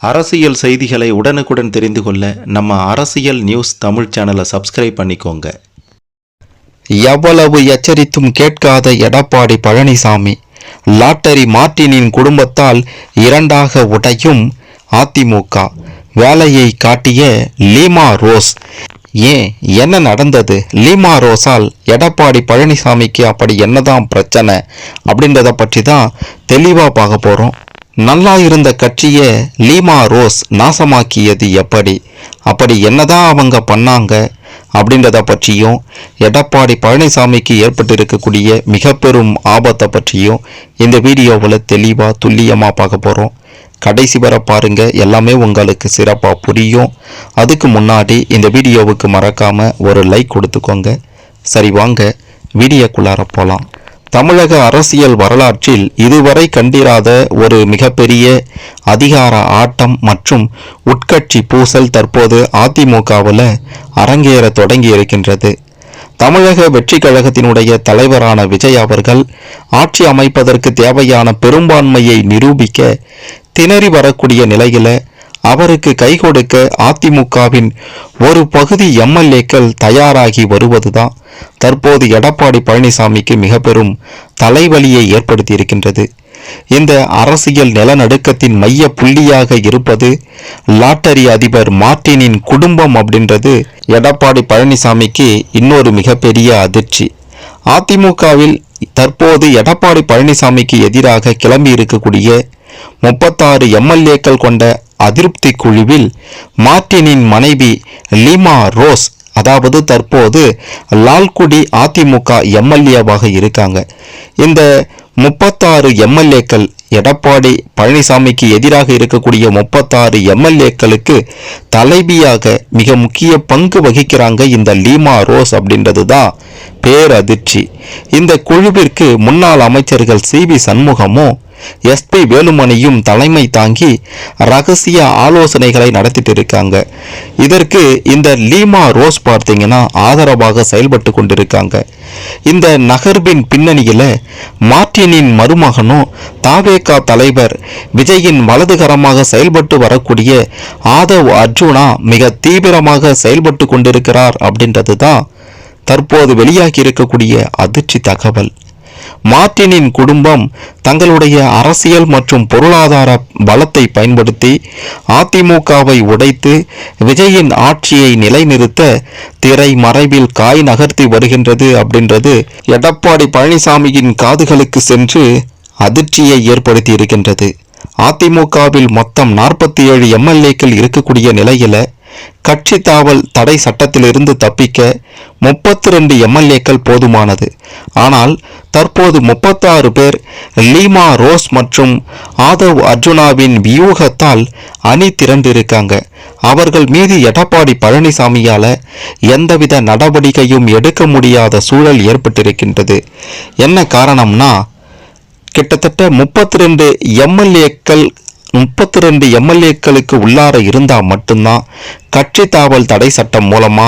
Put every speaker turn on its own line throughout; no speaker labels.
அரசியல் செய்திகளை உடனுக்குடன் தெரிந்து கொள்ள நம்ம அரசியல் நியூஸ் தமிழ் சேனலை சப்ஸ்கிரைப் பண்ணிக்கோங்க.
எவ்வளவு எச்சரித்தும் கேட்காத எடப்பாடி பழனிசாமி, லாட்டரி மார்ட்டினின் குடும்பத்தால் இரண்டாக உடையும் அதிமுக, வேலையை காட்டிய லீமா ரோஸ். ஏன், என்ன நடந்தது? லீமா ரோஸால் எடப்பாடி பழனிசாமிக்கு அப்படி என்னதான் பிரச்சனை அப்படின்றத பற்றி தான் தெளிவாக பார்க்க போகிறோம். நல்லா இருந்த கட்சியை லீமா ரோஸ் நாசமாக்கியது எப்படி, அப்படி என்னதான் அவங்க பண்ணாங்க அப்படின்றத பற்றியும், எடப்பாடி பழனிசாமிக்கு ஏற்பட்டு இருக்கக்கூடிய மிக பெரும் ஆபத்தை பற்றியும் இந்த வீடியோவில் தெளிவாக துல்லியமாக பார்க்க போகிறோம். கடைசி வரை பாருங்க, எல்லாமே உங்களுக்கு சிறப்பாக புரியும். அதுக்கு முன்னாடி இந்த வீடியோவுக்கு மறக்காம ஒரு லைக் கொடுத்துக்கோங்க. சரி, வாங்க வீடியோக்குள்ளார போகலாம். தமிழக அரசியல் வரலாற்றில் இதுவரை கண்டிராத ஒரு மிகப்பெரிய அதிகார ஆட்டம் மற்றும் உட்கட்சி பூசல் தற்போது அதிமுகவில் அரங்கேற தொடங்கி இருக்கின்றது. தமிழக வெற்றி கழகத்தினுடைய தலைவரான விஜய் அவர்கள் ஆட்சி அமைப்பதற்கு தேவையான பெரும்பான்மையை நிரூபிக்க திணறி வரக்கூடிய நிலையில அவருக்கு கை கொடுக்க அதிமுகவின் ஒரு பகுதி எம்எல்ஏக்கள் தயாராகி வருவதுதான் தற்போது எடப்பாடி பழனிசாமிக்கு மிக பெரும் தலைவலியை ஏற்படுத்தி இருக்கின்றது. இந்த அரசியல் நிலநடுக்கத்தின் மைய புள்ளியாக இருப்பது லாட்டரி அதிபர் மார்ட்டினின் குடும்பம் அப்படின்றது எடப்பாடி பழனிசாமிக்கு இன்னொரு மிகப்பெரிய அதிர்ச்சி. அதிமுகவில் தற்போது எடப்பாடி பழனிசாமிக்கு எதிராக கிளம்பி இருக்கக்கூடிய 36 எம்எல்ஏக்கள் கொண்ட அதிருப்தி குழுவில் மார்ட்டினின் மனைவி லீமா ரோஸ், அதாவது தற்போது லால்குடி அதிமுக எம்எல்ஏவாக இருக்காங்க. இந்த 36 எம்எல்ஏக்கள், எடப்பாடி பழனிசாமிக்கு எதிராக இருக்கக்கூடிய 36 எம்எல்ஏக்களுக்கு தலைவியாக மிக முக்கிய பங்கு வகிக்கிறாங்க இந்த லீமா ரோஸ் அப்படின்றது தான் பேரதிர்ச்சி. இந்த குழுவிற்கு முன்னாள் அமைச்சர்கள் சி.வி. சண்முகமும் எஸ்.பி. வேலுமணியும் தலைமை தாங்கி ரகசிய ஆலோசனைகளை நடத்திட்டு இருக்காங்க. இதற்கு இந்த லீமா ரோஸ் பார்த்தீங்கன்னா ஆதரவாக செயல்பட்டு கொண்டிருக்காங்க. இந்த நகர்வின் பின்னணியில மார்ட்டினின் மருமகனும் தாவேகா தலைவர் விஜயின் வலதுகரமாக செயல்பட்டு வரக்கூடிய ஆதவ் அர்ஜுனா மிக தீவிரமாக செயல்பட்டு கொண்டிருக்கிறார் அப்படின்றது தான் தற்போது வெளியாகி இருக்கக்கூடிய அதிர்ச்சி தகவல். மார்ட்டினின் குடும்பம் தங்களுடைய அரசியல் மற்றும் பொருளாதார பலத்தை பயன்படுத்தி அதிமுகவை உடைத்து விஜயின் ஆட்சியை நிலைநிறுத்த திரை மறைவில் காய் நகர்த்தி வருகின்றது அப்படின்றது எடப்பாடி பழனிசாமியின் காதுகளுக்கு சென்று அதிர்ச்சியை ஏற்படுத்தி இருக்கின்றது. அதிமுகவில் மொத்தம் 47 எம்எல்ஏக்கள் இருக்கக்கூடிய நிலையில கட்சி தாவல் தடை சட்டத்திலிருந்து தப்பிக்க 32 எம்எல்ஏக்கள் போதுமானது. ஆனால் தற்போது 36 பேர் லீமா ரோஸ் மற்றும் ஆதவ் அர்ஜுனாவின் வியூகத்தால் அணி திரண்டிருக்காங்க. அவர்கள் மீது எடப்பாடி பழனிசாமியால எந்தவித நடவடிக்கையும் எடுக்க முடியாத சூழல் ஏற்பட்டிருக்கின்றது. என்ன காரணம்னா, கிட்டத்தட்ட 32 எம்எல்ஏக்களுக்கு உள்ளார இருந்தால் மட்டும்தான் கட்சி தாவல் தடை சட்டம் மூலமா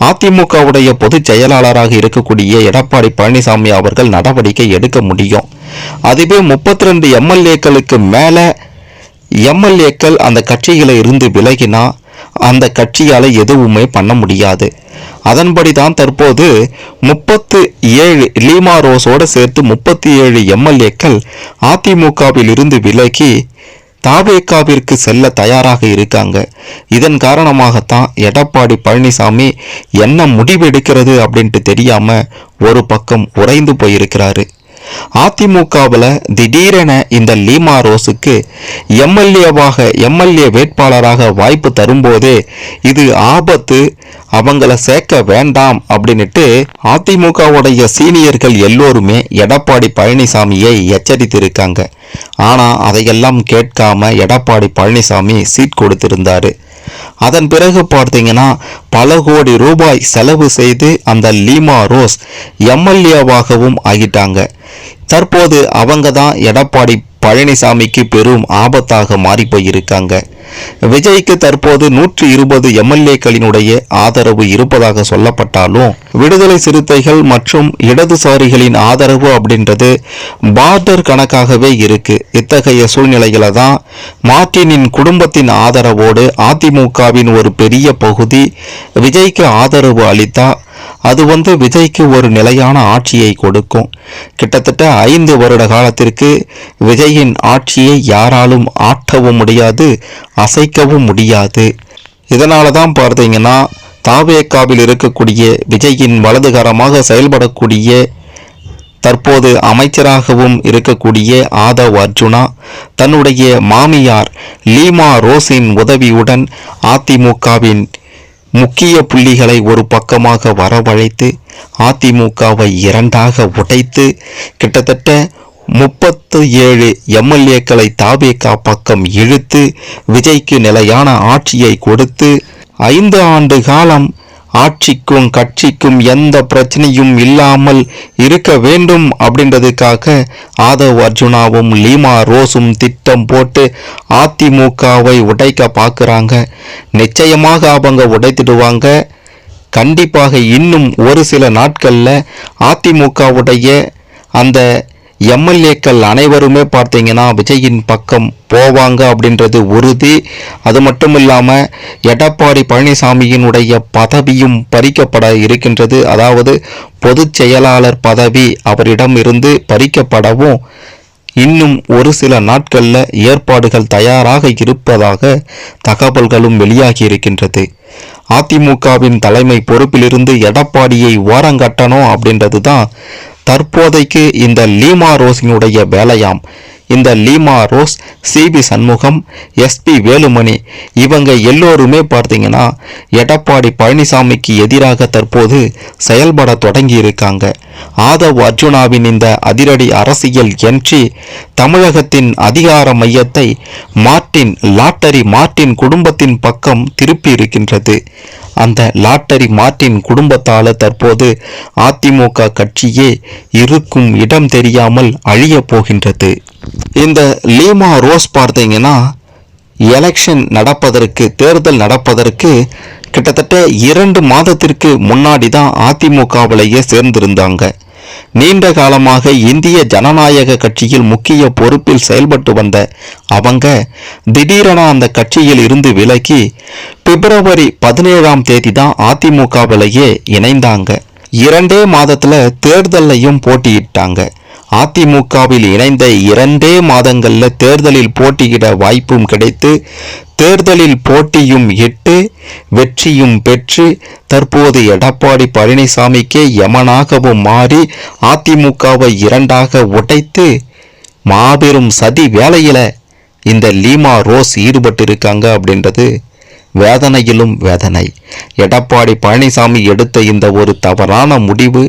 அதிமுகவுடைய பொதுச் செயலாளராக இருக்கக்கூடிய எடப்பாடி பழனிசாமி அவர்கள் நடவடிக்கை எடுக்க முடியும். அதுவே 32 எம்எல்ஏக்களுக்கு மேல எம்எல்ஏக்கள் அந்த கட்சியில இருந்து விலகினா அந்த கட்சியால எதுவுமே பண்ண முடியாது. அதன்படி தான் தற்போது 37 லீமா ரோஸோடு சேர்த்து 37 எம்எல்ஏக்கள் அதிமுகவில் இருந்து விலகி தாவேகாவிற்கு செல்ல தயாராக இருக்காங்க. இதன் காரணமாகத்தான் எடப்பாடி பழனிசாமி என்ன முடிவெடுக்கிறது அப்படின்ட்டு தெரியாம ஒரு பக்கம் உறைந்து போயிருக்கிறாரு. அதிமுகவில் திடீரென இந்த லீமா ரோஸுக்கு எம்எல்ஏ வேட்பாளராக வாய்ப்பு தரும்போதே இது ஆபத்து, அவங்கள சேர்க்க வேண்டாம் அப்படின்னுட்டு அதிமுகவுடைய சீனியர்கள் எல்லோருமே எடப்பாடி பழனிசாமியை எச்சரித்திருக்காங்க. ஆனா அதையெல்லாம் கேட்காம எடப்பாடி பழனிசாமி சீட் கொடுத்திருந்தாரு. அதன் பிறகு பார்த்தீங்கன்னா பல கோடி ரூபாய் செலவு செய்து அந்த லீமா ரோஸ் எம்எல்ஏவாகவும் ஆகிட்டாங்க. தற்போது அவங்க தான் எடப்பாடி பழனிசாமிக்கு பெரும் ஆபத்தாக மாறி போயிருக்காங்க. விஜய்க்கு தற்போது 120 எம்எல்ஏக்களினுடைய ஆதரவு இருப்பதாக சொல்லப்பட்டாலும் விடுதலை சிறுத்தைகள் மற்றும் இடதுசாரிகளின் ஆதரவு அப்படின்றது பார்டர் கணக்காகவே இருக்கு. இத்தகைய சூழ்நிலையில தான் மார்ட்டினின் குடும்பத்தின் ஆதரவோடு அதிமுகவின் ஒரு பெரிய பகுதி விஜய்க்கு ஆதரவு அளித்தா அது விஜய்க்கு ஒரு நிலையான ஆட்சியை கொடுக்கும். கிட்டத்தட்ட 5 வருட காலத்திற்கு விஜயின் ஆட்சியை யாராலும் ஆட்டவும் முடியாது, அசைக்கவும் முடியாது. இதனால தான் பார்த்தீங்கன்னா தாவேகாவில் இருக்கக்கூடிய விஜயின் வலதுகரமாக செயல்படக்கூடிய தற்போது அமைச்சராகவும் இருக்கக்கூடிய ஆதவ் அர்ஜுனா தன்னுடைய மாமியார் லீமா ரோஸின் உதவியுடன் அதிமுகவின் முக்கிய புள்ளிகளை ஒரு பக்கமாக வரவழைத்து அதிமுகவை இரண்டாக உடைத்து கிட்டத்தட்ட 37 எம்எல்ஏக்களை தாவேகா பக்கம் இழுத்து விஜய்க்கு நிலையான ஆட்சியை கொடுத்து 5 ஆண்டு காலம் ஆட்சிக்கும் கட்சிக்கும் எந்த பிரச்சனையும் இல்லாமல் இருக்க வேண்டும் அப்படின்றதுக்காக ஆதவ் அர்ஜுனாவும் லீமா ரோஸும் திட்டம் போட்டு அதிமுகவை உடைக்க பார்க்குறாங்க. நிச்சயமாக அவங்க உடைத்திடுவாங்க. கண்டிப்பாக இன்னும் ஒரு சில நாட்களில் அதிமுகவுடைய அந்த எம்எல்ஏக்கள் அனைவருமே பார்த்தீங்கன்னா விஜயின் பக்கம் போவாங்க அப்படின்றது உறுதி. அது மட்டும் இல்லாமல் எடப்பாடி பழனிசாமியினுடைய பதவியும் பறிக்கப்பட இருக்கின்றது. அதாவது பொதுச் செயலாளர் பதவி அவரிடம் இருந்து பறிக்கப்படவும் இன்னும் ஒரு சில நாட்களில் ஏற்பாடுகள் தயாராக இருப்பதாக தகவல்களும் வெளியாகி இருக்கின்றது. அதிமுகவின் தலைமை பொறுப்பிலிருந்து எடப்பாடியை ஓரங்கட்டணும் அப்படின்றது தான் தற்போதைக்கு இந்த லீமா ரோஸினுடைய வேலையாம். இந்த லீமா ரோஸ், சிபி சண்முகம், எஸ்பி வேலுமணி இவங்க எல்லோருமே பார்த்தீங்கன்னா எடப்பாடி பழனிசாமிக்கு எதிராக தற்போது செயல்பட தொடங்கி இருக்காங்க. ஆதவ் அர்ஜுனாவின் இந்த அதிரடி அரசியல் என்றி தமிழகத்தின் அதிகார மையத்தை லாட்டரி மார்ட்டின் குடும்பத்தின் பக்கம் திருப்பி இருக்கின்றது. அந்த லாட்டரி மார்ட்டின் குடும்பத்தால் தற்போது அதிமுக கட்சியே இருக்கும் இடம் தெரியாமல் அழிய போகின்றது. இந்த லீமா ரோஸ் பார்த்தீங்கன்னா எலெக்ஷன் நடப்பதற்கு, தேர்தல் நடப்பதற்கு கிட்டத்தட்ட 2 மாதத்திற்கு முன்னாடி தான் அதிமுகவிலேயே சேர்ந்திருந்தாங்க. நீண்ட காலமாக இந்திய ஜனநாயக கட்சியில் முக்கிய பொறுப்பில் செயல்பட்டு வந்த அவங்க திடீரென அந்த கட்சியில் இருந்து விலகி பிப்ரவரி 17ஆம் தேதி தான் அதிமுகவிலேயே இணைந்தாங்க. 2 மாதத்துல தேர்தலையும் போட்டியிட்டாங்க. அதிமுகவில் இணைந்த 2 மாதங்கள்ல தேர்தலில் போட்டியிட வாய்ப்பும் கிடைத்து தேர்தலில் போட்டியும் இட்டு வெற்றியும் பெற்று தற்போது எடப்பாடி பழனிசாமிக்கே யமனாகவும் மாறி அதிமுகவை இரண்டாக உடைத்து மாபெரும் சதி வேலையில இந்த லீமா ரோஸ் ஈடுபட்டிருக்காங்க அப்படின்றது வேதனையிலும் வேதனை. எடப்பாடி பழனிசாமி எடுத்த இந்த ஒரு தவறான முடிவு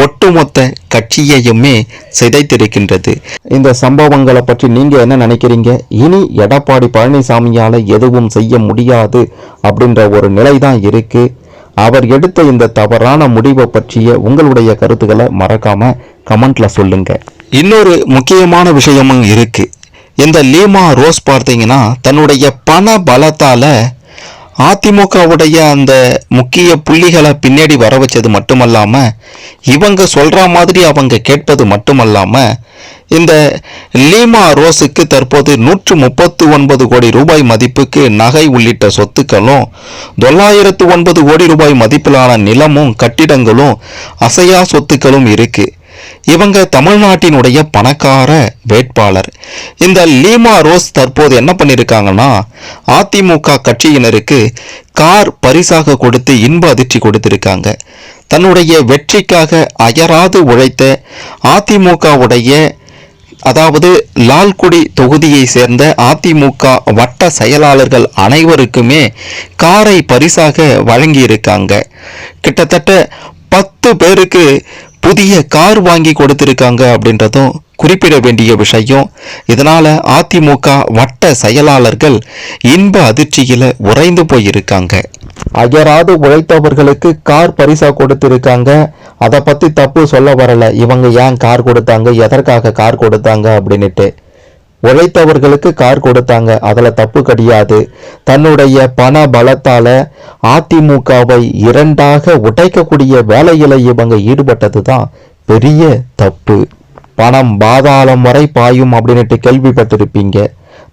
ஒட்டுமொத்த கட்சியையுமே சிதைத்திருக்கின்றது. இந்த சம்பவங்களை பற்றி நீங்க என்ன நினைக்கிறீங்க? இனி எடப்பாடி பழனிசாமியால எதுவும் செய்ய முடியாது அப்படின்ற ஒரு நிலை தான் இருக்கு. அவர் எடுத்த இந்த தவறான முடிவை பற்றிய உங்களுடைய கருத்துக்களை மறக்காம கமெண்ட்ல சொல்லுங்க. இன்னொரு முக்கியமான விஷயமும் இருக்கு. இந்த லீமா ரோஸ் பார்த்தீங்கன்னா தன்னுடைய பண பலத்தால அதிமுகவுடைய அந்த முக்கிய புள்ளிகளை பின்னாடி வர வச்சது மட்டுமல்லாம இவங்க சொல்ற மாதிரி அவங்க கேட்பது மட்டுமல்லாம இந்த லீமா ரோஸுக்கு தற்போது 139 கோடி ரூபாய் மதிப்புக்கு நகை உள்ளிட்ட சொத்துக்களும் 909 கோடி ரூபாய் மதிப்பிலான நிலமும் கட்டிடங்களும் அசையா சொத்துக்களும் இருக்கு. இவங்க தமிழ்நாட்டினுடைய பணக்கார வேட்பாளர். இந்த லீமா ரோஸ் தற்போது என்ன பண்ணிருக்காங்கன்னா அதிமுக கட்சியினருக்கு கார் பரிசாக கொடுத்து இன்ப அதிர்ச்சி கொடுத்திருக்காங்க. தன்னுடைய வெற்றிக்காக அயராது உழைத்த அதிமுகவுடைய அதாவது லால்குடி தொகுதியை சேர்ந்த அதிமுக வட்ட செயலாளர்கள் அனைவருக்குமே காரை பரிசாக வழங்கியிருக்காங்க. கிட்டத்தட்ட 10 பேருக்கு புதிய கார் வாங்கி கொடுத்திருக்காங்க அப்படின்றதும் குறிப்பிட வேண்டிய விஷயம். இதனால அதிமுக வட்ட செயலாளர்கள் இன்ப அதிர்ச்சியில உறைந்து போயிருக்காங்க. அயராது உழைத்தவர்களுக்கு கார் பரிசா கொடுத்திருக்காங்க. அதை பத்தி தப்பு சொல்ல வரல. இவங்க ஏன் கார் கொடுத்தாங்க, எதற்காக கார் கொடுத்தாங்க அப்படின்னுட்டு உழைத்தவர்களுக்கு கார் கொடுத்தாங்க, அதுல தப்பு கிடையாது. தன்னுடைய பண பலத்தால அதிமுகவை இரண்டாக உடைக்கக்கூடிய வேலையில இவங்க ஈடுபட்டது தான் பெரிய தப்பு. பணம் பாதாளம் வரை பாயும் அப்படின்னுட்டு கேள்விப்பட்டிருப்பீங்க.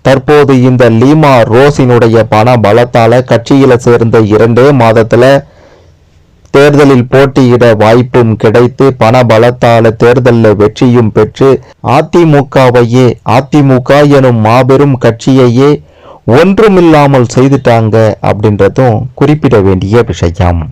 தற்போது இந்த லீமா ரோஸினுடைய பண பலத்தால கட்சியில சேர்ந்த 2 மாதத்துல தேர்தலில் போட்டியிட வாய்ப்பும் கிடைத்து பண பலத்தால தேர்தலில் வெற்றியும் பெற்று அதிமுகவையே, அதிமுக எனும் மாபெரும் கட்சியையே ஒன்றுமில்லாமல் செய்துட்டாங்க அப்படின்றதும் குறிப்பிட வேண்டிய விஷயம்.